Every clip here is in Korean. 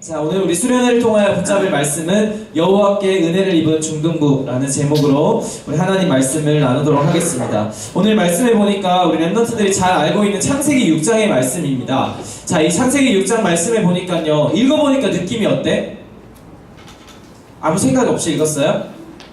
자, 오늘 우리 수련회를 통하여 붙잡을 말씀은 여호와께 은혜를 입은 중등부라는 제목으로 우리 하나님 말씀을 나누도록 하겠습니다. 오늘 말씀을 보니까 우리 랩런트들이 잘 알고 있는 창세기 6장의 말씀입니다. 자, 이 창세기 6장 말씀을 보니까요, 읽어보니까 느낌이 어때? 아무 생각 없이 읽었어요?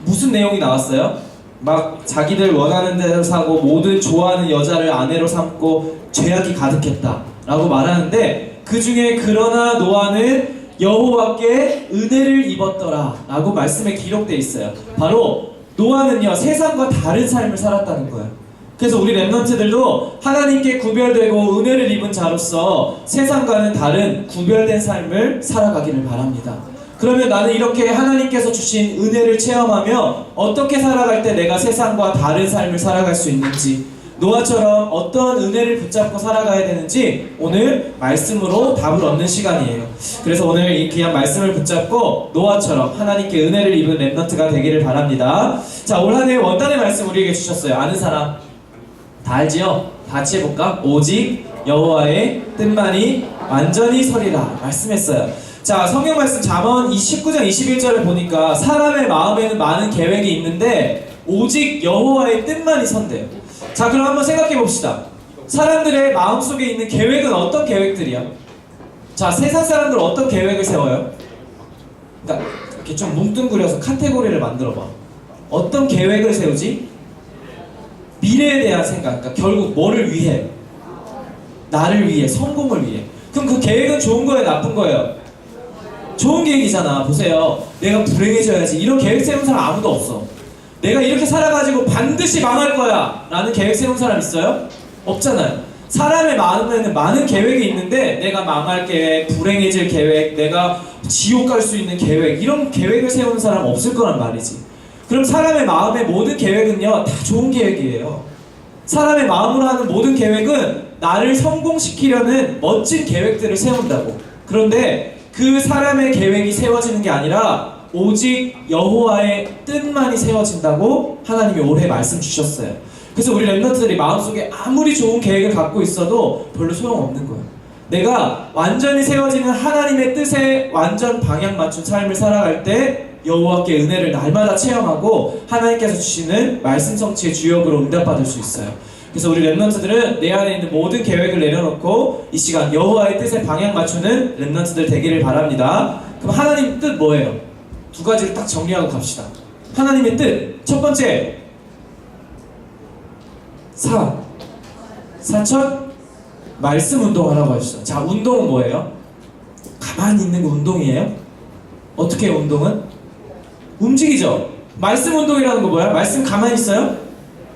무슨 내용이 나왔어요? 막 자기들 원하는 대로 사고 모든 좋아하는 여자를 아내로 삼고 죄악이 가득했다 라고 말하는데, 그 중에 그러나 노아는 여호와께 은혜를 입었더라 라고 말씀에 기록되어 있어요. 바로 노아는요, 세상과 다른 삶을 살았다는 거예요. 그래서 우리 랩런트들도 하나님께 구별되고 은혜를 입은 자로서 세상과는 다른 구별된 삶을 살아가기를 바랍니다. 그러면 나는 이렇게 하나님께서 주신 은혜를 체험하며 어떻게 살아갈 때 내가 세상과 다른 삶을 살아갈 수 있는지, 노아처럼 어떤 은혜를 붙잡고 살아가야 되는지 오늘 말씀으로 답을 얻는 시간이에요. 그래서 오늘 이 귀한 말씀을 붙잡고 노아처럼 하나님께 은혜를 입은 랩런트가 되기를 바랍니다. 자, 올 한 해 원단의 말씀 우리에게 주셨어요. 아는 사람 다 알지요? 다 같이 해볼까? 오직 여호와의 뜻만이 완전히 서리라 말씀했어요. 자, 성경 말씀 잠언 19장 21절을 보니까 사람의 마음에는 많은 계획이 있는데 오직 여호와의 뜻만이 선대요. 자, 그럼 한번 생각해 봅시다. 사람들의 마음속에 있는 계획은 어떤 계획들이야? 자, 세상 사람들 어떤 계획을 세워요? 그러니까 이렇게 좀 뭉뚱그려서 카테고리를 만들어 봐. 어떤 계획을 세우지? 미래에 대한 생각. 그러니까 결국 뭐를 위해? 나를 위해, 성공을 위해. 그럼 그 계획은 좋은 거예요, 나쁜 거예요? 좋은 계획이잖아. 보세요. 내가 불행해져야지. 이런 계획 세운 사람 아무도 없어. 내가 이렇게 살아가지고 반드시 망할 거야 라는 계획 세운 사람 있어요? 없잖아요. 사람의 마음에는 많은 계획이 있는데 내가 망할 계획, 불행해질 계획, 내가 지옥 갈 수 있는 계획, 이런 계획을 세우는 사람 없을 거란 말이지. 그럼 사람의 마음의 모든 계획은요, 다 좋은 계획이에요. 사람의 마음으로 하는 모든 계획은 나를 성공시키려는 멋진 계획들을 세운다고. 그런데 그 사람의 계획이 세워지는 게 아니라 오직 여호와의 뜻만이 세워진다고 하나님이 올해 말씀 주셨어요. 그래서 우리 랩런트들이 마음속에 아무리 좋은 계획을 갖고 있어도 별로 소용없는 거예요. 내가 완전히 세워지는 하나님의 뜻에 완전 방향 맞춘 삶을 살아갈 때 여호와께 은혜를 날마다 체험하고 하나님께서 주시는 말씀 성취의 주역으로 응답받을 수 있어요. 그래서 우리 랩런트들은 내 안에 있는 모든 계획을 내려놓고 이 시간 여호와의 뜻에 방향 맞추는 랩런트들 되기를 바랍니다. 그럼 하나님 뜻 뭐예요? 두 가지를 딱 정리하고 갑시다. 하나님의 뜻. 첫 번째, 사천 말씀 운동하라고 하셨어요. 자, 운동은 뭐예요? 가만히 있는 거 운동이에요? 어떻게 해요, 운동은? 움직이죠? 말씀 운동이라는 거 뭐야? 말씀 가만히 있어요?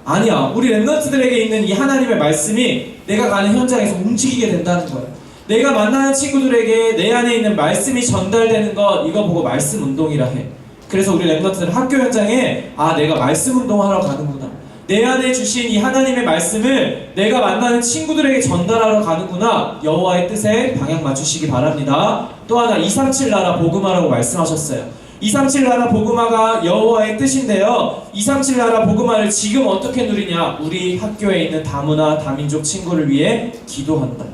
아니야. 우리 랩런트들에게 있는 이 하나님의 말씀이 내가 가는 현장에서 움직이게 된다는 거예요. 내가 만나는 친구들에게 내 안에 있는 말씀이 전달되는 것, 이거 보고 말씀 운동이라 해. 그래서 우리 랩런트들은 학교 현장에 내가 말씀 운동하러 가는구나, 내 안에 주신 이 하나님의 말씀을 내가 만나는 친구들에게 전달하러 가는구나, 여호와의 뜻에 방향 맞추시기 바랍니다. 또 하나, 237 나라 복음화라고 말씀하셨어요. 237 나라 복음화가 여호와의 뜻인데요, 237 나라 복음화를 지금 어떻게 누리냐? 우리 학교에 있는 다문화, 다민족 친구를 위해 기도한다.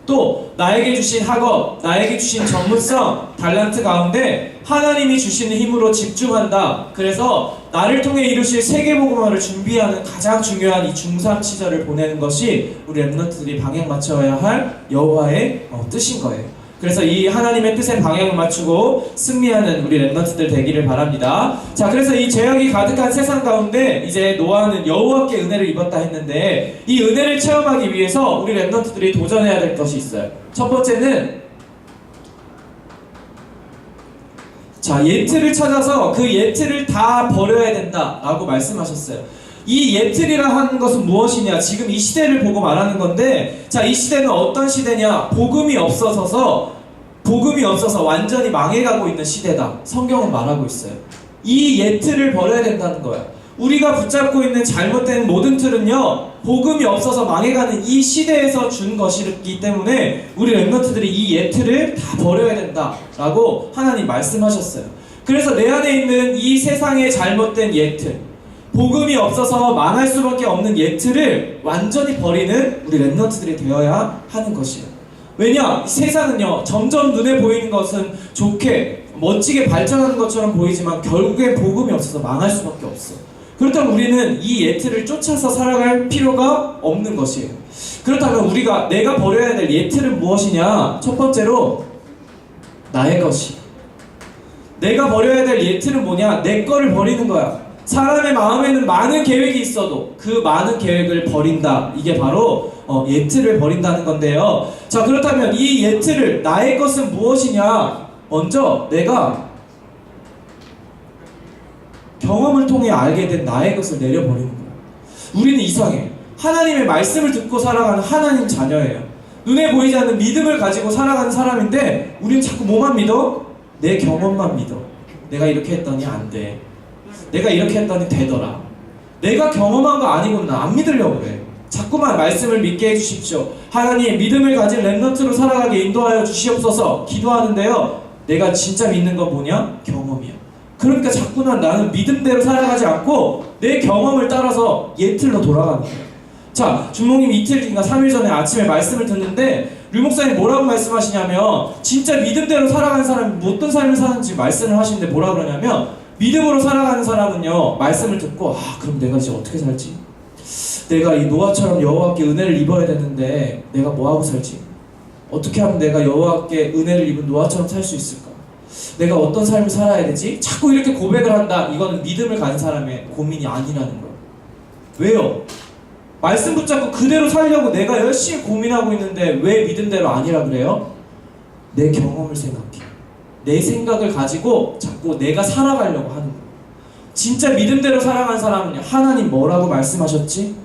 또 나에게 주신 학업, 나에게 주신 전문성, 달란트 가운데 하나님이 주시는 힘으로 집중한다. 그래서 나를 통해 이루실 세계복음화를 준비하는 가장 중요한 이 중3 시절을 보내는 것이 우리 랩런트들이 방향 맞춰야 할 여호와의 뜻인 거예요. 그래서 이 하나님의 뜻에 방향을 맞추고 승리하는 우리 랩런트들 되기를 바랍니다. 자, 그래서 이 죄악이 가득한 세상 가운데 이제 노아는 여호와께 은혜를 입었다 했는데, 이 은혜를 체험하기 위해서 우리 랩런트들이 도전해야 될 것이 있어요. 첫 번째는, 자, 예틀을 찾아서 그 예틀을 다 버려야 된다 라고 말씀하셨어요. 이 예틀이라 하는 것은 무엇이냐? 지금 이 시대를 보고 말하는 건데, 자, 이 시대는 어떤 시대냐? 복음이 없어서 완전히 망해가고 있는 시대다. 성경은 말하고 있어요. 이 예틀을 버려야 된다는 거야. 우리가 붙잡고 있는 잘못된 모든 틀은요, 복음이 없어서 망해가는 이 시대에서 준 것이기 때문에 우리 랩런트들이 이 예틀을 다 버려야 된다 라고 하나님 말씀하셨어요. 그래서 내 안에 있는 이 세상의 잘못된 예틀, 복음이 없어서 망할 수밖에 없는 예틀을 완전히 버리는 우리 랩런트들이 되어야 하는 것이에요. 왜냐? 이 세상은요, 점점 눈에 보이는 것은 좋게 멋지게 발전하는 것처럼 보이지만 결국엔 복음이 없어서 망할 수밖에 없어. 그렇다면 우리는 이 예틀을 쫓아서 살아갈 필요가 없는 것이에요. 그렇다면 내가 버려야 될 예틀은 무엇이냐? 첫 번째로 나의 것이. 내가 버려야 될 예틀은 뭐냐? 내 거를 버리는 거야. 사람의 마음에는 많은 계획이 있어도 그 많은 계획을 버린다. 이게 바로 예틀을 버린다는 건데요. 자, 그렇다면 이 예틀을, 나의 것은 무엇이냐? 먼저 내가 경험을 통해 알게 된 나의 것을 내려버리는 거야. 우리는 이상해. 하나님의 말씀을 듣고 살아가는 하나님 자녀예요. 눈에 보이지 않는 믿음을 가지고 살아가는 사람인데 우리는 자꾸 뭐만 믿어? 내 경험만 믿어. 내가 이렇게 했더니 안 돼. 내가 이렇게 했더니 되더라. 내가 경험한 거 아니구나. 안 믿으려고 그래. 자꾸만 말씀을 믿게 해주십시오. 하나님, 믿음을 가진 렘넌트로 살아가게 인도하여 주시옵소서 기도하는데요. 내가 진짜 믿는 건 뭐냐? 경험이야. 그러니까 자꾸만 나는 믿음대로 살아가지 않고 내 경험을 따라서 예틀로 돌아가는 거야. 자, 주목님 이틀인가 3일 전에 아침에 말씀을 듣는데 류 목사님 뭐라고 말씀하시냐면 진짜 믿음대로 살아가는 사람이 어떤 삶을 사는지 말씀을 하시는데 뭐라 그러냐면 믿음으로 살아가는 사람은요, 말씀을 듣고 그럼 내가 이제 어떻게 살지? 내가 이 노아처럼 여호와께 은혜를 입어야 되는데 내가 뭐하고 살지? 어떻게 하면 내가 여호와께 은혜를 입은 노아처럼 살 수 있을까? 내가 어떤 삶을 살아야 되지? 자꾸 이렇게 고백을 한다. 이거는 믿음을 가진 사람의 고민이 아니라는 거예요. 왜요? 말씀 붙잡고 그대로 살려고 내가 열심히 고민하고 있는데 왜 믿음대로 아니라 그래요? 내 경험을 생각해. 내 생각을 가지고 자꾸 내가 살아가려고 하는 거예요. 진짜 믿음대로 살아간 사람은 하나님 뭐라고 말씀하셨지?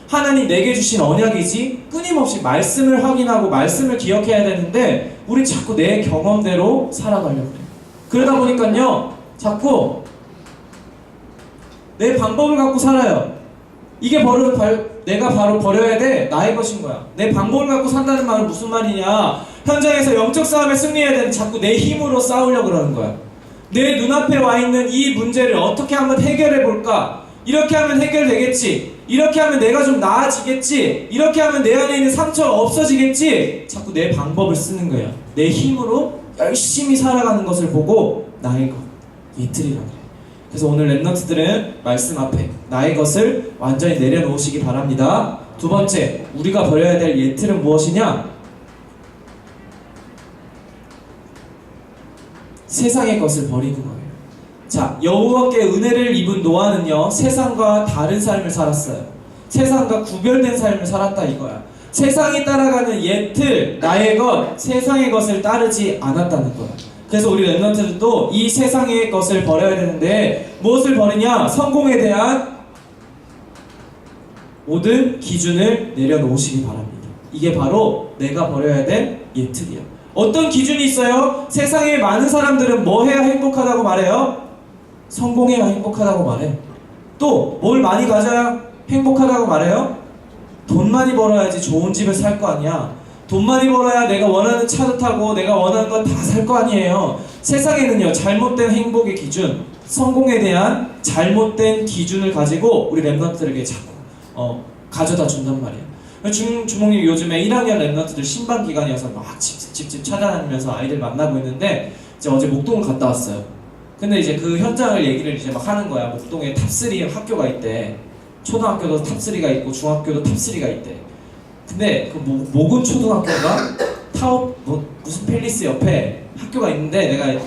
하나님 내게 주신 언약이지? 끊임없이 말씀을 확인하고 말씀을 기억해야 되는데 우린 자꾸 내 경험대로 살아가려고 해요. 그러다 보니까요, 자꾸 내 방법을 갖고 살아요. 이게 내가 바로 버려야 돼. 나의 것인 거야. 내 방법을 갖고 산다는 말은 무슨 말이냐? 현장에서 영적 싸움에 승리해야 되는 자꾸 내 힘으로 싸우려고 그러는 거야. 내 눈앞에 와 있는 이 문제를 어떻게 한번 해결해 볼까? 이렇게 하면 해결되겠지. 이렇게 하면 내가 좀 나아지겠지. 이렇게 하면 내 안에 있는 상처가 없어지겠지. 자꾸 내 방법을 쓰는 거야. 내 힘으로 열심히 살아가는 것을 보고 나의 것, 이틀이라고 그래. 그래서 오늘 렘넌트들은 말씀 앞에 나의 것을 완전히 내려놓으시기 바랍니다. 두 번째, 우리가 버려야 될 예틀은 무엇이냐? 세상의 것을 버리는 거예요. 자, 여호와께 은혜를 입은 노아는요, 세상과 다른 삶을 살았어요. 세상과 구별된 삶을 살았다 이거야. 세상이 따라가는 예틀, 나의 것, 세상의 것을 따르지 않았다는 거야. 그래서 우리 렘넌트들도 이 세상의 것을 버려야 되는데 무엇을 버리냐? 성공에 대한 모든 기준을 내려놓으시기 바랍니다. 이게 바로 내가 버려야 될 예틀이야. 어떤 기준이 있어요? 세상에 많은 사람들은 뭐 해야 행복하다고 말해요? 성공해야 행복하다고 말해. 또 뭘 많이 가져야 행복하다고 말해요? 돈 많이 벌어야지 좋은 집에 살 거 아니야. 돈 많이 벌어야 내가 원하는 차도 타고 내가 원하는 건 다 살 거 아니에요. 세상에는요, 잘못된 행복의 기준, 성공에 대한 잘못된 기준을 가지고 우리 렘넌트들에게 자꾸 가져다 준단 말이에요. 주목님 요즘에 1학년 렘넌트들 신방 기간이어서 막 집집 찾아다니면서 아이들 만나고 있는데 이제 어제 목동을 갔다 왔어요. 근데 이제 그 현장을 얘기를 이제 막 하는 거야. 목동에 탑3 학교가 있대. 초등학교도 탑3가 있고 중학교도 탑3가 있대. 근데 그 모군 초등학교가 무슨 팰리스 옆에 학교가 있는데 내가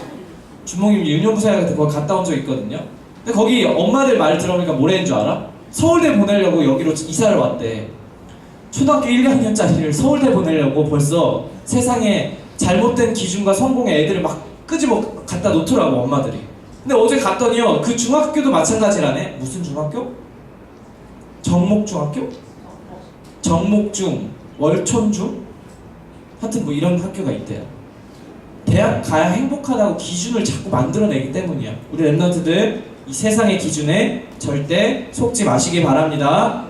주목님 유년부사회 같은 거 갔다 온 적 있거든요. 근데 거기 엄마들 말 들어보니까 뭐라는 줄 알아? 서울대 보내려고 여기로 이사를 왔대. 초등학교 1, 2학년짜리를 서울대 보내려고 벌써 세상에 잘못된 기준과 성공의 애들을 막 끄집어 갖다 놓더라고 엄마들이. 근데 어제 갔더니요, 그 중학교도 마찬가지라네. 무슨 중학교? 정목중학교? 정목중, 월촌중? 하여튼 뭐 이런 학교가 있대요. 대학 가야 행복하다고 기준을 자꾸 만들어내기 때문이야. 우리 렘넌트들 이 세상의 기준에 절대 속지 마시기 바랍니다.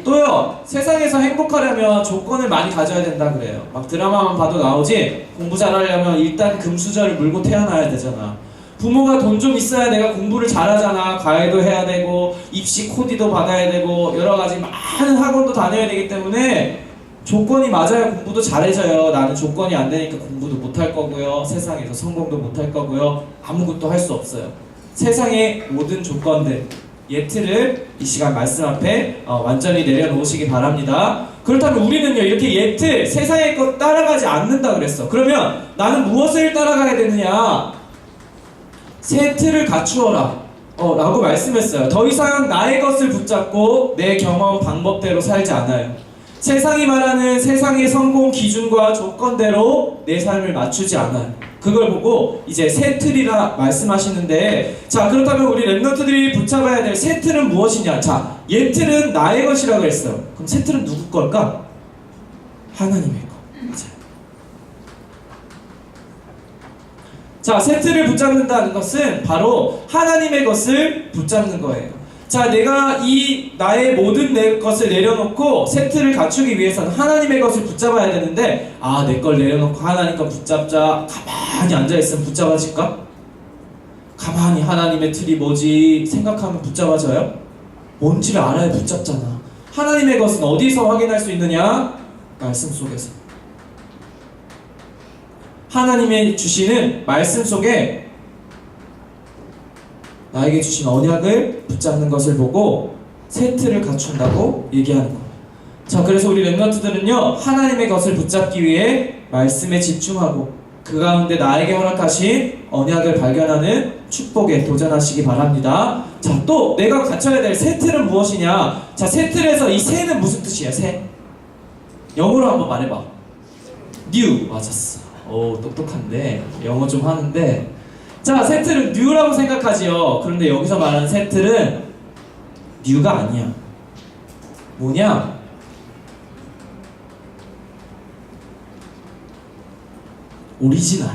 또요, 세상에서 행복하려면 조건을 많이 가져야 된다 그래요. 막 드라마만 봐도 나오지, 공부 잘하려면 일단 금수저를 물고 태어나야 되잖아. 부모가 돈 좀 있어야 내가 공부를 잘하잖아. 과외도 해야 되고 입시 코디도 받아야 되고 여러 가지 많은 학원도 다녀야 되기 때문에 조건이 맞아야 공부도 잘해져요. 나는 조건이 안 되니까 공부도 못할 거고요. 세상에서 성공도 못할 거고요. 아무것도 할 수 없어요. 세상의 모든 조건들, 예트를 이 시간 말씀 앞에 완전히 내려놓으시기 바랍니다. 그렇다면 우리는요, 이렇게 예트, 세상의 것 따라가지 않는다 그랬어. 그러면 나는 무엇을 따라가야 되느냐? 새 틀을 갖추어라 라고 말씀했어요. 더 이상 나의 것을 붙잡고 내 경험 방법대로 살지 않아요. 세상이 말하는 세상의 성공 기준과 조건대로 내 삶을 맞추지 않아요. 그걸 보고 이제 새 틀이라 말씀하시는데, 자, 그렇다면 우리 랩런트들이 붙잡아야 될 새 틀은 무엇이냐? 자, 옛 틀은 나의 것이라고 했어요. 그럼 새 틀은 누구 걸까? 하나님의 것. 맞아요. 자, 새 틀을 붙잡는다는 것은 바로 하나님의 것을 붙잡는 거예요. 자, 내가 이 나의 모든 내 것을 내려놓고 새 틀을 갖추기 위해서는 하나님의 것을 붙잡아야 되는데, 아, 내 걸 내려놓고 하나님 것 붙잡자. 가만히 앉아있으면 붙잡아질까? 가만히 하나님의 틀이 뭐지 생각하면 붙잡아져요? 뭔지를 알아야 붙잡잖아. 하나님의 것은 어디서 확인할 수 있느냐? 말씀 속에서. 하나님의 주시는 말씀 속에 나에게 주신 언약을 붙잡는 것을 보고 새 틀을 갖춘다고 얘기하는 거예요. 자, 그래서 우리 랩런트들은요, 하나님의 것을 붙잡기 위해 말씀에 집중하고 그 가운데 나에게 허락하신 언약을 발견하는 축복에 도전하시기 바랍니다. 자, 또 내가 갖춰야 될 새 틀은 무엇이냐? 자, 새 틀에서 이 새는 무슨 뜻이야? 새? 영어로 한번 말해봐. new. 맞았어. 오, 똑똑한데 영어 좀 하는데, 자, 새 틀은 new라고 생각하지요. 그런데 여기서 말하는 새 틀은 new가 아니야. 뭐냐? 오리지널.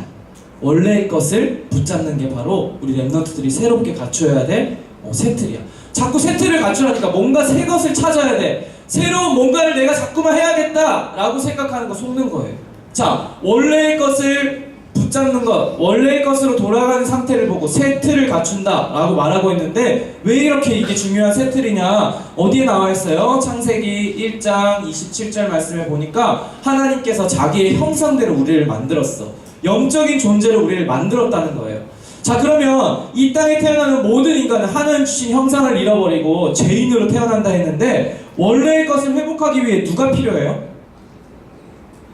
원래의 것을 붙잡는 게 바로 우리 랩런트들이 새롭게 갖춰야 될 새 틀이야. 자꾸 새 틀을 갖추라니까 뭔가 새 것을 찾아야 돼. 새로운 뭔가를 내가 자꾸만 해야겠다 라고 생각하는 거 속는 거예요. 자, 원래의 것을 붙잡는 것, 원래의 것으로 돌아가는 상태를 보고 새 틀을 갖춘다 라고 말하고 있는데, 왜 이렇게 이게 중요한 새 틀이냐? 어디에 나와 있어요? 창세기 1장 27절 말씀을 보니까 하나님께서 자기의 형상대로 우리를 만들었어. 영적인 존재로 우리를 만들었다는 거예요. 자, 그러면 이 땅에 태어나는 모든 인간은 하나님 주신 형상을 잃어버리고 죄인으로 태어난다 했는데, 원래의 것을 회복하기 위해 누가 필요해요?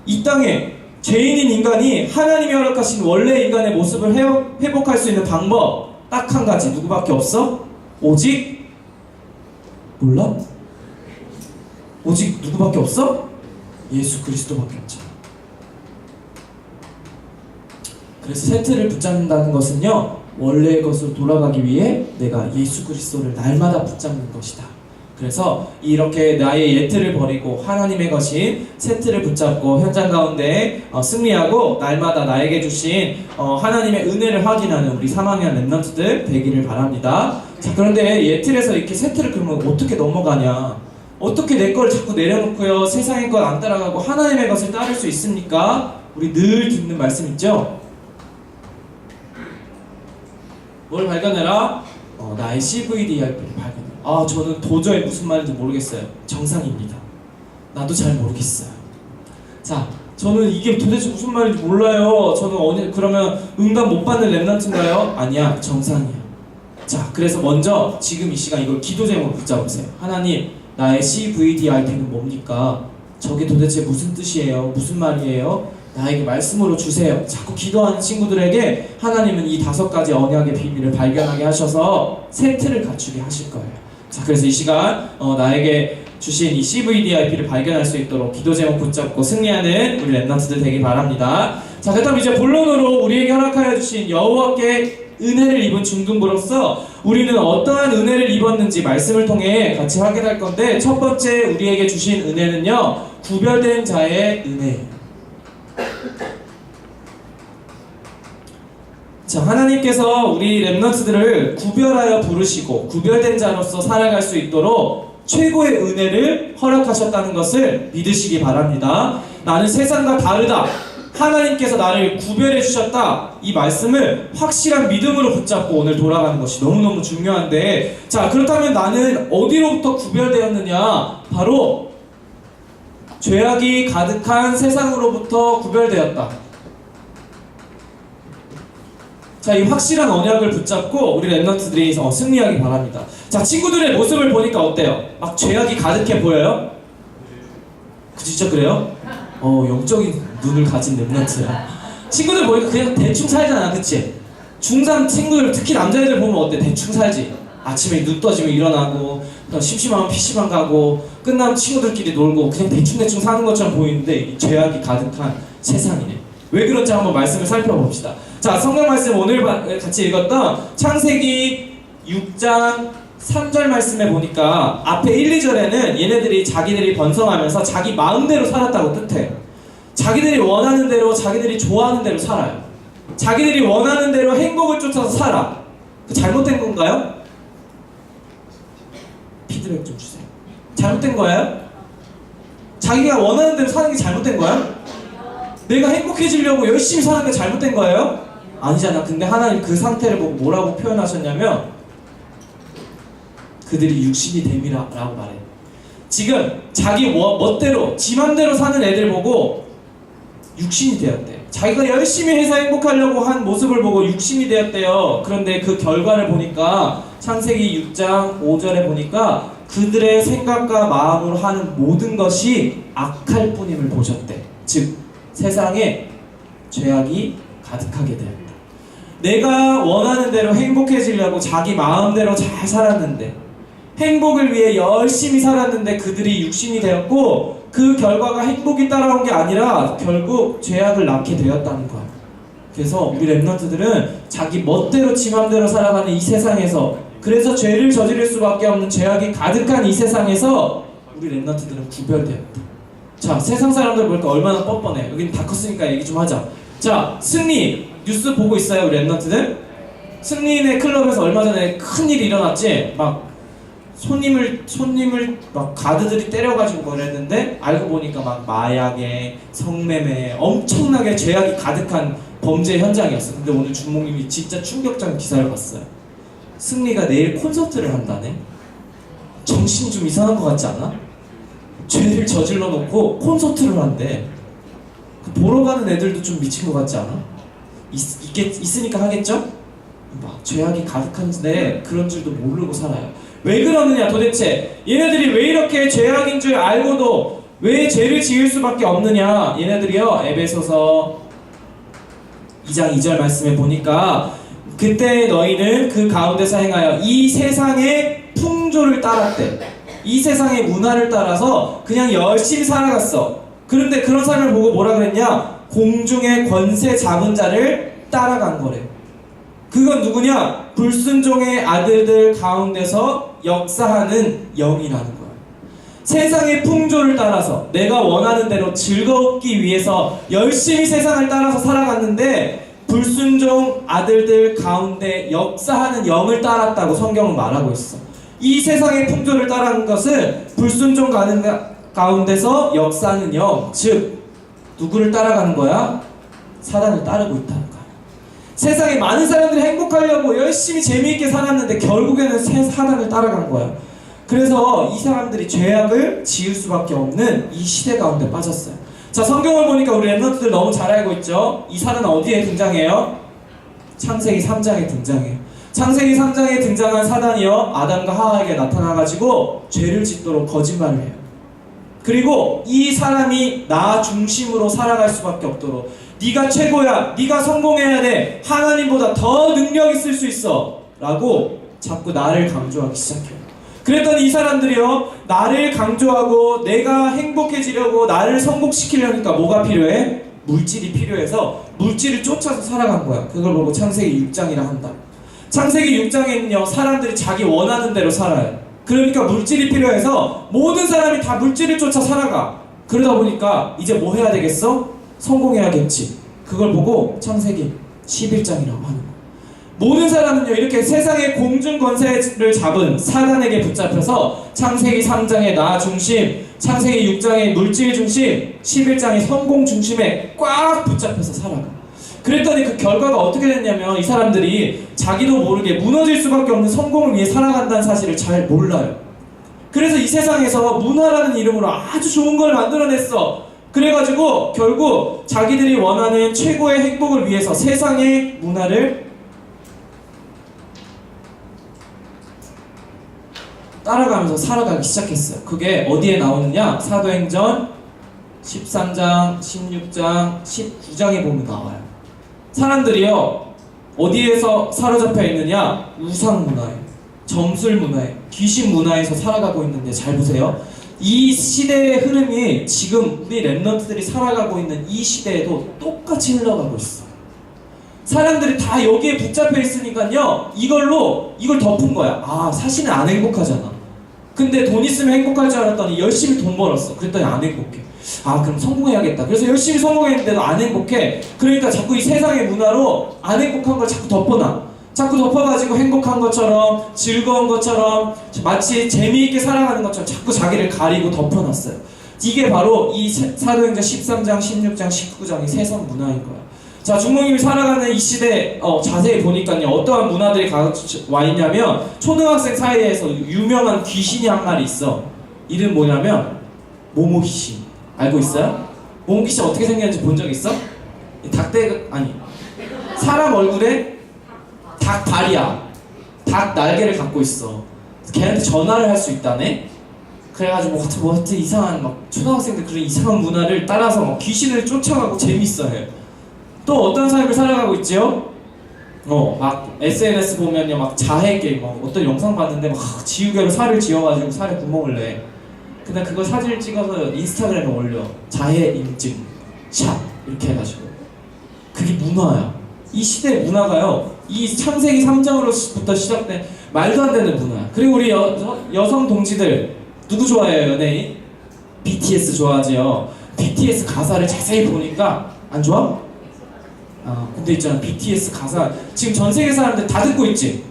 이 땅에 죄인인 인간이 하나님이 허락하신 원래 인간의 모습을 회복할 수 있는 방법 딱 한 가지. 누구밖에 없어? 오직 몰라? 오직 누구밖에 없어? 예수 그리스도밖에 없잖아. 그래서 새 틀을 붙잡는다는 것은요, 원래의 것으로 돌아가기 위해 내가 예수 그리스도를 날마다 붙잡는 것이다. 그래서 이렇게 나의 옛 틀을 버리고 하나님의 것인 새 틀을 붙잡고 현장 가운데 승리하고 날마다 나에게 주신 하나님의 은혜를 확인하는 우리 3학년 랩런트들 되기를 바랍니다. 자, 그런데 옛 틀에서 이렇게 새 틀을 그러면 어떻게 넘어가냐? 어떻게 내 걸 자꾸 내려놓고요, 세상의 것 안 따라가고 하나님의 것을 따를 수 있습니까? 우리 늘 듣는 말씀 있죠? 뭘 발견해라? 나의 CVDRP를 발견해라. 아, 저는 도저히 무슨 말인지 모르겠어요. 정상입니다. 나도 잘 모르겠어요. 자, 저는 이게 도대체 무슨 말인지 몰라요. 저는 그러면 응답 못 받는 랩런트인가요? 아니야, 정상이야. 자, 그래서 먼저 지금 이 시간 이걸 기도 제목으로 붙잡으세요. 하나님, 나의 CVDRP는 뭡니까? 저게 도대체 무슨 뜻이에요? 무슨 말이에요? 나에게 말씀으로 주세요. 자꾸 기도하는 친구들에게 하나님은 이 5가지 언약의 비밀을 발견하게 하셔서 새 틀을 갖추게 하실 거예요. 자, 그래서 이 시간 나에게 주신 이 CVDIP를 발견할 수 있도록 기도 제목 붙잡고 승리하는 우리 랩런트들 되길 바랍니다. 자, 그렇다면 이제 본론으로 우리에게 허락하여 주신 여호와께 은혜를 입은 중등부로서 우리는 어떠한 은혜를 입었는지 말씀을 통해 같이 확인할 건데, 첫 번째 우리에게 주신 은혜는요, 구별된 자의 은혜예요. 자, 하나님께서 우리 랩런트들을 구별하여 부르시고 구별된 자로서 살아갈 수 있도록 최고의 은혜를 허락하셨다는 것을 믿으시기 바랍니다. 나는 세상과 다르다. 하나님께서 나를 구별해 주셨다. 이 말씀을 확실한 믿음으로 붙잡고 오늘 돌아가는 것이 너무너무 중요한데, 자, 그렇다면 나는 어디로부터 구별되었느냐? 바로 죄악이 가득한 세상으로부터 구별되었다. 자, 이 확실한 언약을 붙잡고 우리 랩런트들이 승리하기 바랍니다. 자, 친구들의 모습을 보니까 어때요? 막 죄악이 가득해 보여요? 진짜 그래요? 영적인 눈을 가진 랩런트야. 친구들 보니까 그냥 대충 살잖아, 그치? 중3 친구들, 특히 남자애들 보면 어때? 대충 살지? 아침에 눈 떠지면 일어나고, 심심하면 PC방 가고, 끝나면 친구들끼리 놀고, 그냥 대충대충 사는 것처럼 보이는데 이 죄악이 가득한 세상이네. 왜 그런지 한번 말씀을 살펴봅시다. 자, 성경 말씀 오늘 같이 읽었던 창세기 6장 3절 말씀에 보니까 앞에 1, 2절에는 얘네들이 자기들이 번성하면서 자기 마음대로 살았다고 뜻해요. 자기들이 원하는 대로, 자기들이 좋아하는 대로 살아요. 자기들이 원하는 대로 행복을 쫓아서 살아. 잘못된 건가요? 피드백 좀 주세요. 잘못된 거예요? 자기가 원하는 대로 사는 게 잘못된 거야? 내가 행복해지려고 열심히 사는 게 잘못된 거예요? 아니잖아. 근데 하나님 그 상태를 보고 뭐라고 표현하셨냐면 그들이 육신이 됨이라 라고 말해요. 지금 자기 멋대로 지 맘대로 사는 애들 보고 육신이 되었대. 자기가 열심히 해서 행복하려고 한 모습을 보고 육신이 되었대요. 그런데 그 결과를 보니까 창세기 6장 5절에 보니까 그들의 생각과 마음으로 하는 모든 것이 악할 뿐임을 보셨대. 즉 세상에 죄악이 가득하게 되었다. 내가 원하는 대로 행복해지려고 자기 마음대로 잘 살았는데, 행복을 위해 열심히 살았는데 그들이 육신이 되었고 그 결과가 행복이 따라온 게 아니라 결국 죄악을 낳게 되었다는 거야. 그래서 우리 랩런트들은 자기 멋대로 지 맘대로 살아가는 이 세상에서, 그래서 죄를 저지를 수밖에 없는 죄악이 가득한 이 세상에서 우리 랩런트들은 구별되었다. 자, 세상 사람들 보니까 얼마나 뻔뻔해. 여기는 다 컸으니까 얘기 좀 하자. 자, 승리 뉴스 보고 있어요, 우리 랩런트들? 승리네 클럽에서 얼마 전에 큰일이 일어났지? 막 손님을 막 가드들이 때려가지고 그랬는데 알고 보니까 막 마약에 성매매 엄청나게 죄악이 가득한 범죄 현장이었어. 근데 오늘 주목님이 진짜 충격적인 기사를 봤어요. 승리가 내일 콘서트를 한다네? 정신이 좀 이상한 것 같지 않아? 죄를 저질러 놓고 콘서트를 한대. 보러 가는 애들도 좀 미친 것 같지 않아? 있으니까 하겠죠? 막 죄악이 가득한데 그런 줄도 모르고 살아요. 왜 그러느냐 도대체? 얘네들이 왜 이렇게 죄악인 줄 알고도 왜 죄를 지을 수밖에 없느냐? 얘네들이요, 에베소서 2장 2절 말씀에 보니까 그때 너희는 그 가운데서 행하여 이 세상의 풍조를 따랐대. 이 세상의 문화를 따라서 그냥 열심히 살아갔어. 그런데 그런 사람을 보고 뭐라 그랬냐? 공중의 권세 잡은 자를 따라간 거래. 그건 누구냐? 불순종의 아들들 가운데서 역사하는 영이라는 거야. 세상의 풍조를 따라서 내가 원하는 대로 즐겁기 위해서 열심히 세상을 따라서 살아갔는데 불순종 아들들 가운데 역사하는 영을 따랐다고 성경은 말하고 있어. 이 세상의 풍조를 따르는 것은 불순종 가운데서 역사하는 영, 즉 누구를 따라가는 거야? 사단을 따르고 있다는 거야. 세상에 많은 사람들이 행복하려고 열심히 재미있게 살았는데 결국에는 사단을 따라간 거야. 그래서 이 사람들이 죄악을 지을 수밖에 없는 이 시대 가운데 빠졌어요. 자, 성경을 보니까 우리 랩런트들 너무 잘 알고 있죠? 이 사단은 어디에 등장해요? 창세기 3장에 등장해요. 창세기 3장에 등장한 사단이요, 아담과 하와에게 나타나가지고 죄를 짓도록 거짓말을 해요. 그리고 이 사람이 나 중심으로 살아갈 수밖에 없도록, 네가 최고야, 네가 성공해야 돼, 하나님보다 더 능력 있을 수 있어 라고 자꾸 나를 강조하기 시작해요. 그랬더니 이 사람들이요, 나를 강조하고 내가 행복해지려고 나를 성공시키려니까 뭐가 필요해? 물질이 필요해서 물질을 쫓아서 살아간 거야. 그걸 보고 창세기 6장이라 한다. 창세기 6장에는요, 사람들이 자기 원하는 대로 살아요. 그러니까 물질이 필요해서 모든 사람이 다 물질을 쫓아 살아가. 그러다 보니까 이제 뭐 해야 되겠어? 성공해야겠지. 그걸 보고 창세기 11장이라고 하는 거야. 모든 사람은요, 이렇게 세상의 공중 권세를 잡은 사단에게 붙잡혀서 창세기 3장의 나 중심, 창세기 6장의 물질 중심, 11장의 성공 중심에 꽉 붙잡혀서 살아가. 그랬더니 그 결과가 어떻게 됐냐면 이 사람들이 자기도 모르게 무너질 수밖에 없는 성공을 위해 살아간다는 사실을 잘 몰라요. 그래서 이 세상에서 문화라는 이름으로 아주 좋은 걸 만들어냈어. 그래가지고 결국 자기들이 원하는 최고의 행복을 위해서 세상의 문화를 따라가면서 살아가기 시작했어요. 그게 어디에 나오느냐? 사도행전 13장, 16장, 19장에 보면 나와요. 사람들이요, 어디에서 사로잡혀 있느냐? 우상 문화에, 점술 문화에, 귀신 문화에서 살아가고 있는데 잘 보세요. 이 시대의 흐름이 지금 우리 랩런트들이 살아가고 있는 이 시대에도 똑같이 흘러가고 있어. 사람들이 다 여기에 붙잡혀 있으니까요, 이걸 덮은 거야. 아, 사실은 안 행복하잖아. 근데 돈 있으면 행복할 줄 알았더니 열심히 돈 벌었어. 그랬더니 안 행복해. 아, 그럼 성공해야겠다. 그래서 열심히 성공했는데도 안 행복해. 그러니까 자꾸 이 세상의 문화로 안 행복한 걸 자꾸 덮어놔. 자꾸 덮어가지고 행복한 것처럼, 즐거운 것처럼, 마치 재미있게 살아가는 것처럼 자꾸 자기를 가리고 덮어놨어요. 이게 바로 이 사도행전 13장, 16장, 19장의 세상 문화인 거야. 자, 중목님이 살아가는 이 시대 자세히 보니까요, 어떠한 문화들이 와 있냐면, 초등학생 사이에서 유명한 귀신이 한 마리 있어. 이름 뭐냐면 모모 귀신. 알고 있어요? 모모 귀신 어떻게 생겼는지 본 적 있어? 사람 얼굴에 닭 다리야. 닭 날개를 갖고 있어. 걔한테 전화를 할 수 있다네. 그래가지고 하여튼 이상한 초등학생들 그런 이상한 문화를 따라서 귀신을 쫓아가고 재밌어해. 또 어떤 삶을 살아가고 있지요? 막 SNS 보면요, 막 자해 게임, 어떤 영상 봤는데 막 지우개로 살을 지어가지고 살에 구멍을 내. 근데 그걸 사진을 찍어서 인스타그램에 올려. 자해 인증 샵 이렇게 해가지고. 그게 문화야. 이 시대의 문화가요, 이 창세기 3장으로부터 시작된 말도 안 되는 문화야. 그리고 우리 여성 동지들 누구 좋아해요, 연예인? BTS 좋아하지요. BTS 가사를 자세히 보니까 안 좋아? 근데 있잖아, BTS 가사 지금 전 세계 사람들 다 듣고 있지?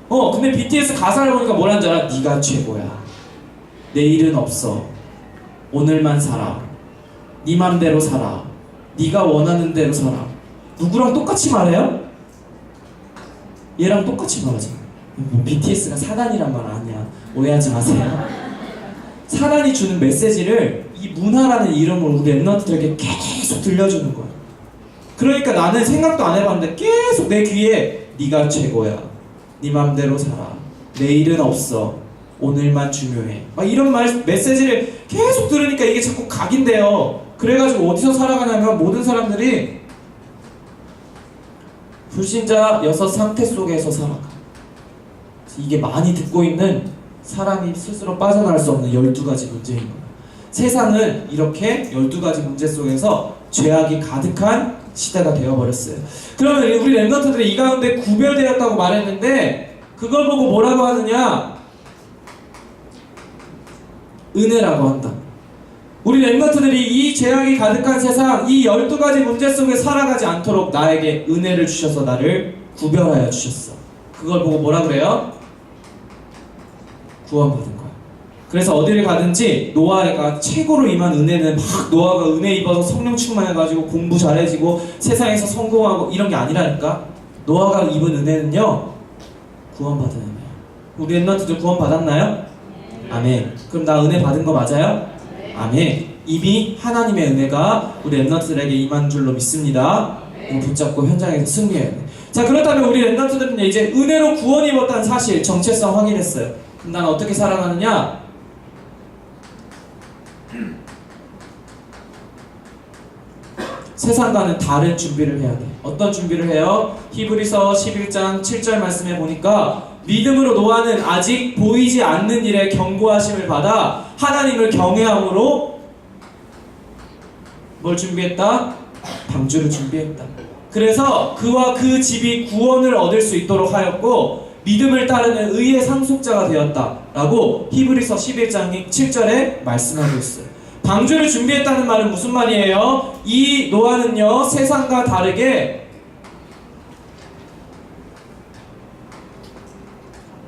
근데 BTS 가사를 보니까 뭐라는 줄 알아? 네가 최고야. 내일은 없어. 오늘만 살아. 네 맘대로 살아. 네가 원하는 대로 살아. 누구랑 똑같이 말해요? 얘랑 똑같이 말하지. BTS가 사단이란 말 아니야. 오해하지 마세요. 사단이 주는 메시지를 이 문화라는 이름으로 우리 랩런트들에게 계속 들려주는 거야. 그러니까 나는 생각도 안 해봤는데 계속 내 귀에 네가 최고야. 네 맘대로 살아. 내일은 없어. 오늘만 중요해. 막 이런 메시지를 계속 들으니까 이게 자꾸 각인돼요. 그래가지고 어디서 살아가냐면 모든 사람들이 불신자 6 상태 속에서 살아가. 이게 많이 듣고 있는 사람이 스스로 빠져나갈 수 없는 12가지 문제인 거야. 세상은 이렇게 12가지 문제 속에서 죄악이 가득한 시대가 되어버렸어요. 그러면 우리 랩런트들이 이 가운데 구별되었다고 말했는데 그걸 보고 뭐라고 하느냐? 은혜라고 한다. 우리 랩런트들이 이 죄악이 가득한 세상, 이 12가지 문제 속에 살아가지 않도록 나에게 은혜를 주셔서 나를 구별하여 주셨어. 그걸 보고 뭐라 그래요? 구원받은 거야. 그래서 어디를 가든지 노아가 최고로 임한 은혜는 막 노아가 은혜 입어서 성령 충만해가지고 공부 잘해지고 세상에서 성공하고 이런 게 아니라니까. 노아가 입은 은혜는요, 구원받은 은혜야. 우리 랩런트들 구원받았나요? 아멘. 그럼 나 은혜 받은 거 맞아요? 아멘. 이미 하나님의 은혜가 우리 랩런트들에게 임한 줄로 믿습니다. 이거 붙잡고 현장에서 승리해야 돼. 자, 그렇다면 우리 랩런트들은 이제 은혜로 구원 입었다는 사실, 정체성 확인했어요. 그럼 난 어떻게 살아가느냐? 세상과는 다른 준비를 해야 돼. 어떤 준비를 해요? 히브리서 11장 7절 말씀에 보니까 믿음으로 노아는 아직 보이지 않는 일에 경고하심을 받아 하나님을 경외함으로 뭘 준비했다? 방주를 준비했다. 그래서 그와 그 집이 구원을 얻을 수 있도록 하였고 믿음을 따르는 의의 상속자가 되었다 라고 히브리서 11장 7절에 말씀하고 있어요. 방주를 준비했다는 말은 무슨 말이에요? 이 노아는요, 세상과 다르게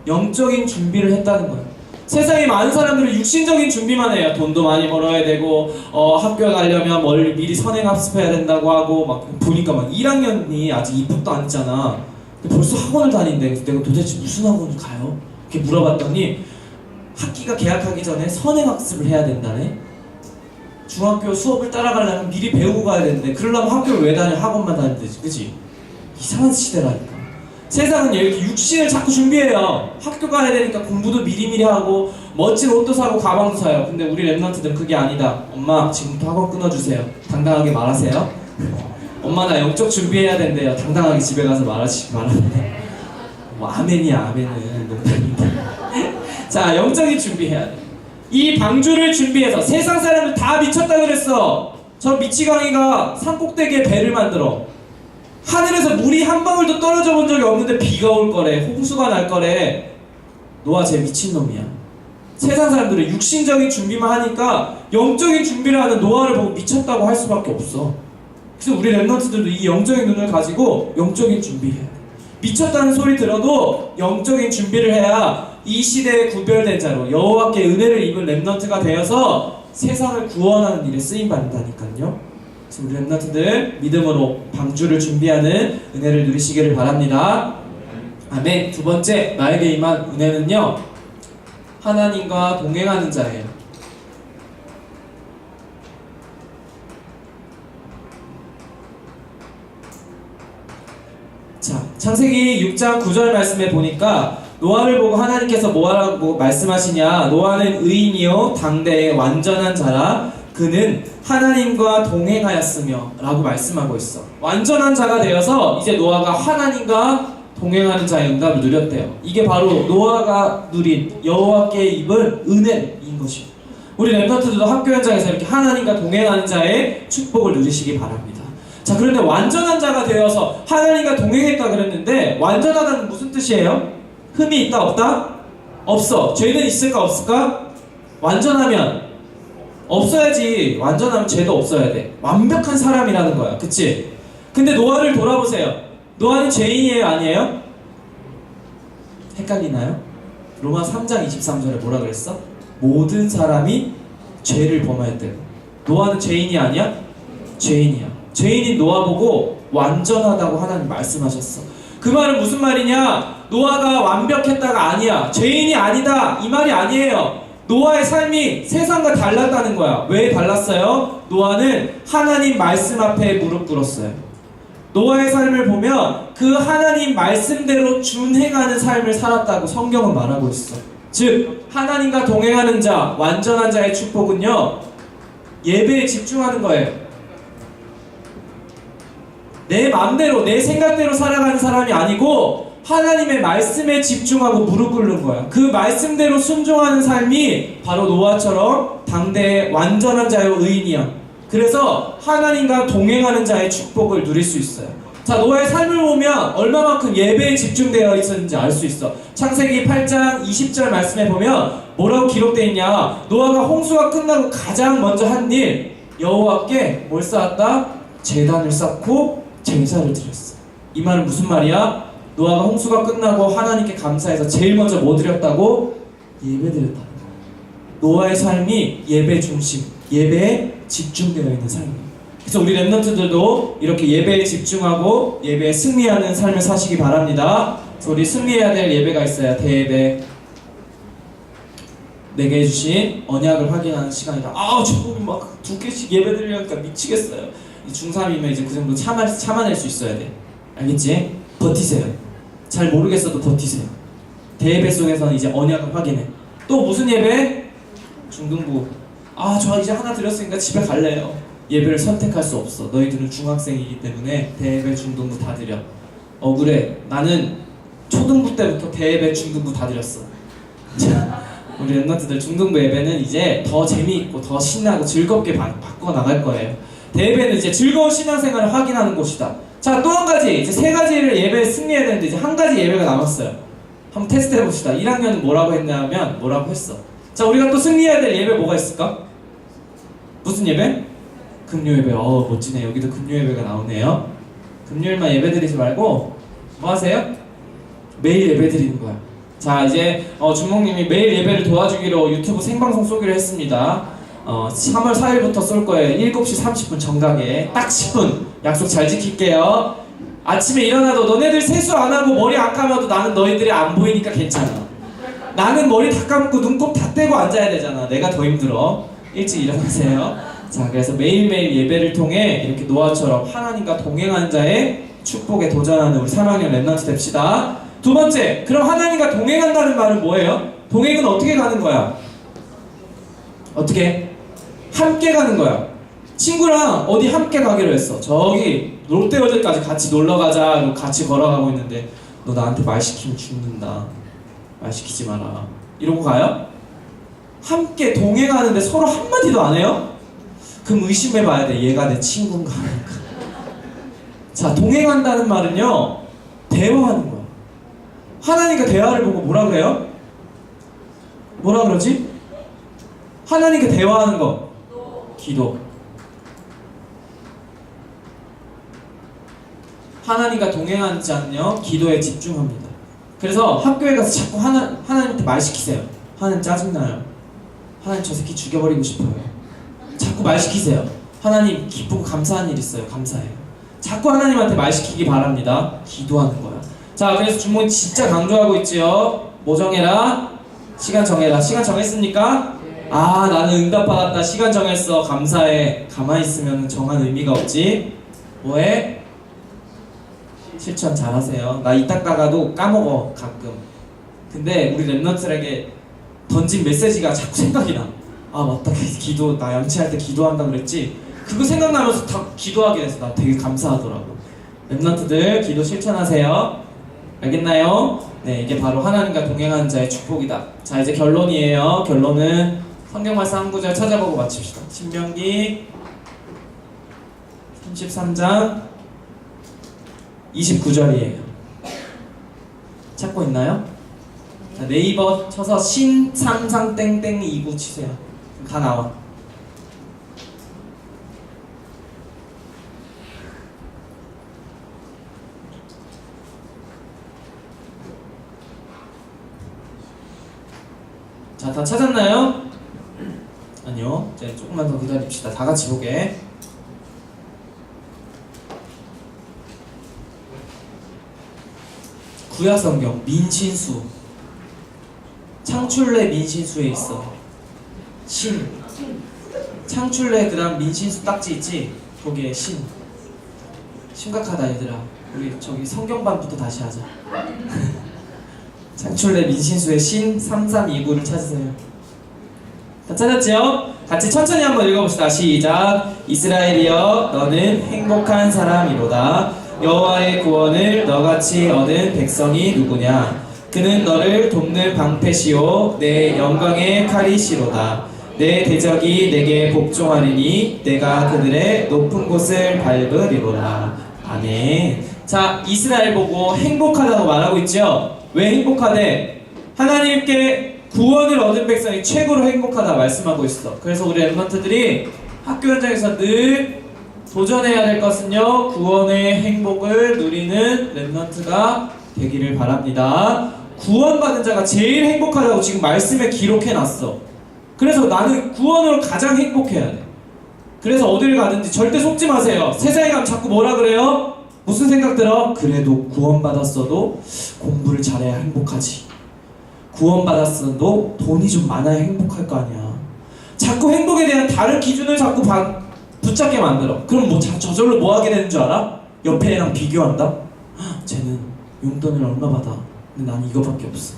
영적인 준비를 했다는 거예요. 세상에 많은 사람들은 육신적인 준비만 해요. 돈도 많이 벌어야 되고 학교 가려면 미리 선행학습해야 된다고 하고 막 보니까 막 1학년이 아직 입학도 안 했잖아. 근데 벌써 학원을 다니는데 내가 도대체 무슨 학원을 가요? 이렇게 물어봤더니 학기가 개학하기 전에 선행학습을 해야 된다네. 중학교 수업을 따라가려면 미리 배우고 가야 되는데 그러려면 학교를 왜 다녀? 학원만 다니면 되지, 그치? 이상한 시대라니까. 세상은 이렇게 육신을 자꾸 준비해요. 학교 가야 되니까 공부도 미리미리 하고 멋진 옷도 사고 가방도 사요. 근데 우리 랩런트들은 그게 아니다. 엄마 지금부터 학원 끊어주세요. 당당하게 말하세요. 엄마 나 영적 준비해야 된대요. 당당하게 집에 가서 말하시기 바랍니다. 뭐 아멘이야, 아멘은 농담입니다. 자, 영적인 준비해야 돼. 이 방주를 준비해서 세상 사람들 다 미쳤다 그랬어. 저 미치광이가 산꼭대기에 배를 만들어. 하늘에서 물이 한 방울도 떨어져 본 적이 없는데 비가 올 거래, 홍수가 날 거래. 노아 쟤 미친놈이야. 세상 사람들은 육신적인 준비만 하니까 영적인 준비를 하는 노아를 보고 미쳤다고 할 수밖에 없어. 그래서 우리 랩런트들도 이 영적인 눈을 가지고 영적인 준비해야 돼. 미쳤다는 소리 들어도 영적인 준비를 해야 이 시대에 구별된 자로 여호와께 은혜를 입은 랩런트가 되어서 세상을 구원하는 일에 쓰임받는다니까요. 그래서 우리 랩런트들 믿음으로 방주를 준비하는 은혜를 누리시기를 바랍니다. 아멘. 두 번째, 나에게 임한 은혜는요, 하나님과 동행하는 자예요. 자, 창세기 6장 9절 말씀에 보니까 노아를 보고 하나님께서 뭐라고 말씀하시냐. 노아는 의인이요 당대의 완전한 자라 그는 하나님과 동행하였으며 라고 말씀하고 있어. 완전한 자가 되어서 이제 노아가 하나님과 동행하는 자의 응답을 누렸대요. 이게 바로 노아가 누린 여호와께 입은 은혜인 것이요. 우리 랩런트들도 학교 현장에서 이렇게 하나님과 동행하는 자의 축복을 누리시기 바랍니다. 자, 그런데 완전한 자가 되어서 하나님과 동행했다 그랬는데 완전하다는 무슨 뜻이에요? 흠이 있다 없다? 없어. 죄는 있을까 없을까? 완전하면 없어야지. 완전하면 죄도 없어야 돼. 완벽한 사람이라는 거야. 그치? 근데 노아를 돌아보세요. 노아는 죄인이에요 아니에요? 헷갈리나요? 로마 3장 23절에 뭐라 그랬어? 모든 사람이 죄를 범하였대요. 노아는 죄인이 아니야? 죄인이야. 죄인인 노아 보고 완전하다고 하나님 말씀하셨어. 그 말은 무슨 말이냐? 노아가 완벽했다가 아니야. 죄인이 아니다. 이 말이 아니에요. 노아의 삶이 세상과 달랐다는 거야. 왜 달랐어요? 노아는 하나님 말씀 앞에 무릎 꿇었어요. 노아의 삶을 보면 그 하나님 말씀대로 준행하는 삶을 살았다고 성경은 말하고 있어. 즉 하나님과 동행하는 자, 완전한 자의 축복은요, 예배에 집중하는 거예요. 내 마음대로 내 생각대로 살아가는 사람이 아니고 하나님의 말씀에 집중하고 무릎 꿇는 거야. 그 말씀대로 순종하는 삶이 바로 노아처럼 당대의 완전한 자의 의인이야. 그래서 하나님과 동행하는 자의 축복을 누릴 수 있어요. 자, 노아의 삶을 보면 얼마만큼 예배에 집중되어 있었는지 알 수 있어. 창세기 8장 20절 말씀에 보면 뭐라고 기록되어 있냐. 노아가 홍수가 끝나고 가장 먼저 한 일, 여호와께 뭘 쌓았다? 제단을 쌓고 제사를 드렸어. 이 말은 무슨 말이야? 노아가 홍수가 끝나고 하나님께 감사해서 제일 먼저 뭐 드렸다고? 예배 드렸다는 거야. 노아의 삶이 예배 중심, 예배에 집중되어 있는 삶이에요. 그래서 우리 랩런트들도 이렇게 예배에 집중하고 예배에 승리하는 삶을 사시기 바랍니다. 그래서 우리 승리해야 될 예배가 있어요. 대예배. 내게 해주신 언약을 확인하는 시간이다. 저분이 막 2개씩 예배 드리려니까 미치겠어요. 중3이면 이제 그 정도 참아낼 수 있어야 돼. 알겠지? 버티세요. 잘 모르겠어도 버티세요. 대예배 속에서는 이제 언약을 확인해. 또 무슨 예배? 중등부. 저 이제 하나 드렸으니까 집에 갈래요. 예배를 선택할 수 없어. 너희들은 중학생이기 때문에 대예배, 중등부 다 드려. 억울해. 나는 초등부 때부터 대예배, 중등부 다 드렸어. 자, 우리 랩런트들 중등부 예배는 이제 더 재미있고 더 신나고 즐겁게 바꿔 나갈 거예요. 대예배는 이제 즐거운 신앙생활을 확인하는 곳이다. 자, 또 한 가지, 이제 3가지를 예배에 승리해야 되는데 이제 한 가지 예배가 남았어요. 한번 테스트 해봅시다. 1학년은 뭐라고 했냐면 뭐라고 했어. 자, 우리가 또 승리해야 될 예배 뭐가 있을까? 무슨 예배? 금요 예배. 멋지네. 여기도 금요 예배가 나오네요. 금요일만 예배 드리지 말고 뭐 하세요? 매일 예배 드리는 거야. 자, 이제 주목님이 매일 예배를 도와주기로 유튜브 생방송 쏘기로 했습니다. 3월 4일부터 쏠 거예요. 7시 30분 정각에 딱 10분 약속 잘 지킬게요. 아침에 일어나도 너네들 세수 안 하고 머리 안 감아도 나는 너희들이 안 보이니까 괜찮아. 나는 머리 다 감고 눈곱 다 떼고 앉아야 되잖아. 내가 더 힘들어. 일찍 일어나세요. 자, 그래서 매일매일 예배를 통해 이렇게 노아처럼 하나님과 동행하는 자의 축복에 도전하는 우리 3학년 랩넌트 됩시다. 두 번째, 그럼 하나님과 동행한다는 말은 뭐예요? 동행은 어떻게 가는 거야? 어떻게? 함께 가는 거야. 친구랑 어디 함께 가기로 했어. 저기 롯데월드까지 같이 놀러 가자. 같이 걸어가고 있는데 너 나한테 말 시키면 죽는다. 말 시키지 마라. 이러고 가요? 함께 동행하는데 서로 한마디도 안 해요? 그럼 의심해봐야 돼. 얘가 내 친구인가 아닌가. 자, 동행한다는 말은요, 대화하는 거야. 하나님과 대화를 보고 뭐라 그래요? 뭐라 그러지? 하나님과 대화하는 거. 기도. 하나님과 동행하는 자는요, 기도에 집중합니다. 그래서 학교에 가서 자꾸 하나님한테 말 시키세요. 하나님 짜증나요. 하나님 저 새끼 죽여버리고 싶어요. 자꾸 말 시키세요. 하나님 기쁘고 감사한 일 있어요. 감사해요. 자꾸 하나님한테 말 시키기 바랍니다. 기도하는 거야. 자, 그래서 주몽이 진짜 강조하고 있지요. 뭐 정해라? 시간 정해라. 시간 정했습니까? 아, 나는 응답받았다. 시간 정했어. 감사해. 가만히 있으면 정한 의미가 없지. 뭐해? 실천 잘하세요. 나 이따가도 까먹어 가끔. 근데 우리 랩런트에게 던진 메시지가 자꾸 생각이 나. 아, 맞다. 기도, 나 양치할 때 기도한다 그랬지. 그거 생각나면서 다 기도하게 돼서 나 되게 감사하더라고. 랩런트들 기도 실천하세요. 알겠나요? 네, 이게 바로 하나님과 동행하는 자의 축복이다. 자, 이제 결론이에요. 결론은 성경 말씀 한 구절 찾아보고 마칩시다. 신명기 33장 29절이에요. 찾고 있나요? 자, 네이버 쳐서 신상상 땡땡 29 치세요. 다 나와. 자, 다 찾았나요? 아니요. 이제 조금만 더 기다립시다. 다 같이 보게. 구약성경 민신수, 창출래 민신수에 있어. 신, 창출래 그다음 민신수 딱지 있지? 거기에 신. 심각하다 얘들아. 우리 저기 성경반부터 다시 하자. 창출래 민신수의 신 3329를 찾으세요. 다 찾았죠? 같이 천천히 한번 읽어봅시다. 시작. 이스라엘이여 너는 행복한 사람이로다. 여호와의 구원을 너같이 얻은 백성이 누구냐? 그는 너를 돕는 방패시오 내 영광의 칼이시로다. 내 대적이 내게 복종하리니 내가 그들의 높은 곳을 밟으리로다. 아멘. 자, 이스라엘 보고 행복하다고 말하고 있죠? 왜 행복하대? 하나님께 구원을 얻은 백성이 최고로 행복하다 말씀하고 있어. 그래서 우리 랩런트들이 학교 현장에서 늘 도전해야 될 것은요, 구원의 행복을 누리는 랩런트가 되기를 바랍니다. 구원받은 자가 제일 행복하다고 지금 말씀에 기록해놨어. 그래서 나는 구원으로 가장 행복해야 돼. 그래서 어딜 가든지 절대 속지 마세요. 세상에 가면 자꾸 뭐라 그래요? 무슨 생각 들어? 그래도 구원받았어도 공부를 잘해야 행복하지. 구원받았어도 돈이 좀 많아야 행복할 거 아니야. 자꾸 행복에 대한 다른 기준을 자꾸 붙잡게 만들어. 그럼 뭐 저절로 뭐 하게 되는 줄 알아? 옆에 애랑 비교한다? 쟤는 용돈을 얼마 받아. 근데 난 이거밖에 없어.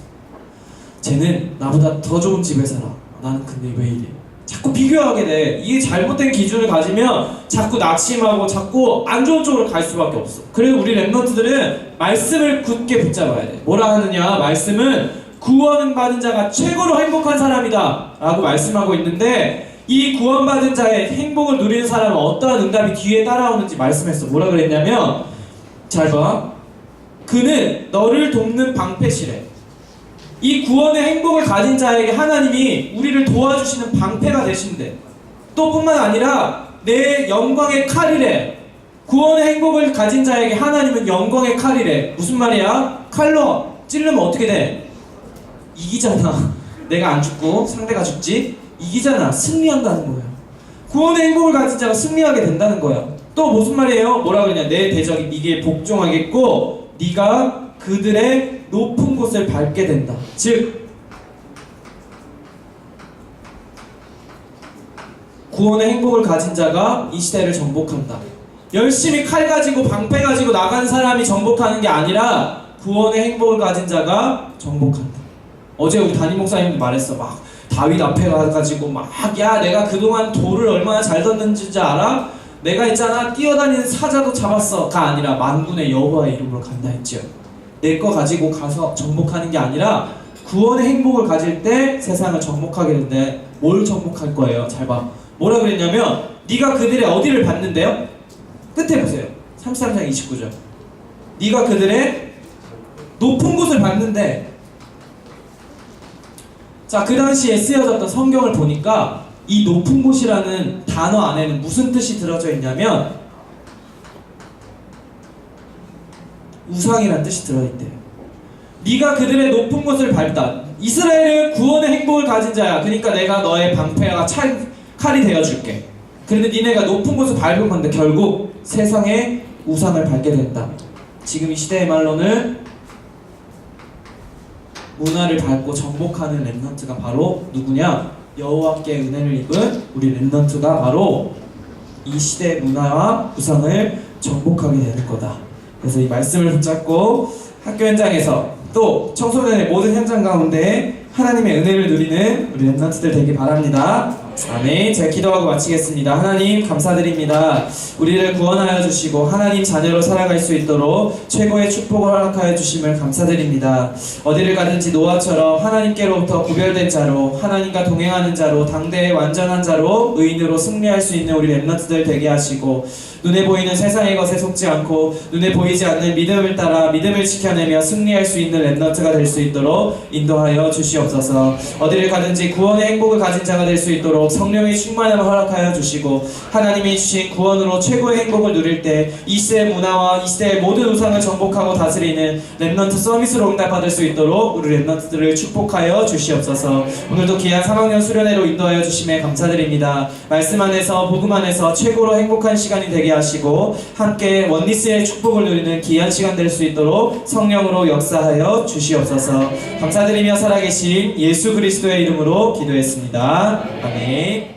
쟤는 나보다 더 좋은 집에 살아. 나는 근데 왜 이래? 자꾸 비교하게 돼. 이게 잘못된 기준을 가지면 자꾸 낙심하고 자꾸 안 좋은 쪽으로 갈 수밖에 없어. 그래서 우리 랩런트들은 말씀을 굳게 붙잡아야 돼. 뭐라 하느냐? 말씀은 구원받은 자가 최고로 행복한 사람이다 라고 말씀하고 있는데, 이 구원받은 자의 행복을 누리는 사람은 어떠한 응답이 뒤에 따라오는지 말씀했어. 뭐라 그랬냐면, 잘 봐. 그는 너를 돕는 방패시래. 이 구원의 행복을 가진 자에게 하나님이 우리를 도와주시는 방패가 되신대. 또 뿐만 아니라 내 영광의 칼이래. 구원의 행복을 가진 자에게 하나님은 영광의 칼이래. 무슨 말이야? 칼로 찌르면 어떻게 돼? 이기잖아. 내가 안 죽고 상대가 죽지? 이기잖아. 승리한다는 거야. 구원의 행복을 가진 자가 승리하게 된다는 거야. 또 무슨 말이에요? 뭐라 그러냐? 내 대적이 네게 복종하겠고 네가 그들의 높은 곳을 밟게 된다. 즉 구원의 행복을 가진 자가 이 시대를 정복한다. 열심히 칼 가지고 방패 가지고 나간 사람이 정복하는 게 아니라 구원의 행복을 가진 자가 정복한다. 어제 우리 담임 목사님도 말했어. 막 다윗 앞에 가가지고 막 야 내가 그동안 돌을 얼마나 잘 던졌는지 알아? 내가 있잖아 뛰어다니는 사자도 잡았어가 아니라 만군의 여호와의 이름으로 간다 했죠. 내 거 가지고 가서 정복하는 게 아니라 구원의 행복을 가질 때 세상을 정복하게 되는데 뭘 정복할 거예요? 잘 봐. 뭐라 그랬냐면 네가 그들의 어디를 봤는데요? 끝에 보세요. 33장 29절. 네가 그들의 높은 곳을 봤는데, 자, 그 당시에 쓰여졌던 성경을 보니까 이 높은 곳이라는 단어 안에는 무슨 뜻이 들어져 있냐면 우상이라는 뜻이 들어있대요. 네가 그들의 높은 곳을 밟다. 이스라엘은 구원의 행복을 가진 자야. 그러니까 내가 너의 방패와 칼이 되어줄게. 그런데 니네가 높은 곳을 밟은 건데 결국 세상의 우상을 밟게 된다. 지금 이 시대의 말로는 문화를 밟고 정복하는 렘넌트가 바로 누구냐? 여호와께 은혜를 입은 우리 렘넌트가 바로 이 시대의 문화와 우상을 정복하게 되는 거다. 그래서 이 말씀을 붙잡고 학교 현장에서 또 청소년의 모든 현장 가운데 하나님의 은혜를 누리는 우리 렘넌트들 되기 바랍니다. 아멘. 제가 기도하고 마치겠습니다. 하나님 감사드립니다. 우리를 구원하여 주시고 하나님 자녀로 살아갈 수 있도록 최고의 축복을 허락하여 주심을 감사드립니다. 어디를 가든지 노아처럼 하나님께로부터 구별된 자로 하나님과 동행하는 자로 당대의 완전한 자로 의인으로 승리할 수 있는 우리 렘넌트들 되게 하시고 눈에 보이는 세상의 것에 속지 않고 눈에 보이지 않는 믿음을 따라 믿음을 지켜내며 승리할 수 있는 렘넌트가 될 수 있도록 인도하여 주시옵소서. 어디를 가든지 구원의 행복을 가진 자가 될 수 있도록 성령의 충만함을 허락하여 주시고 하나님이 주신 구원으로 최고의 행복을 누릴 때 이 시대의 문화와 이 시대의 모든 우상을 정복하고 다스리는 렘넌트 서비스로 응답받을 수 있도록 우리 렘넌트들을 축복하여 주시옵소서. 오늘도 귀한 3학년 수련회로 인도하여 주심에 감사드립니다. 말씀 안에서 복음 안에서 최고로 행복한 시간이 되게 하시고 함께 원리스의 축복을 누리는 귀한 시간 될 수 있도록 성령으로 역사하여 주시옵소서. 감사드리며 살아계신 예수 그리스도의 이름으로 기도했습니다. 아멘.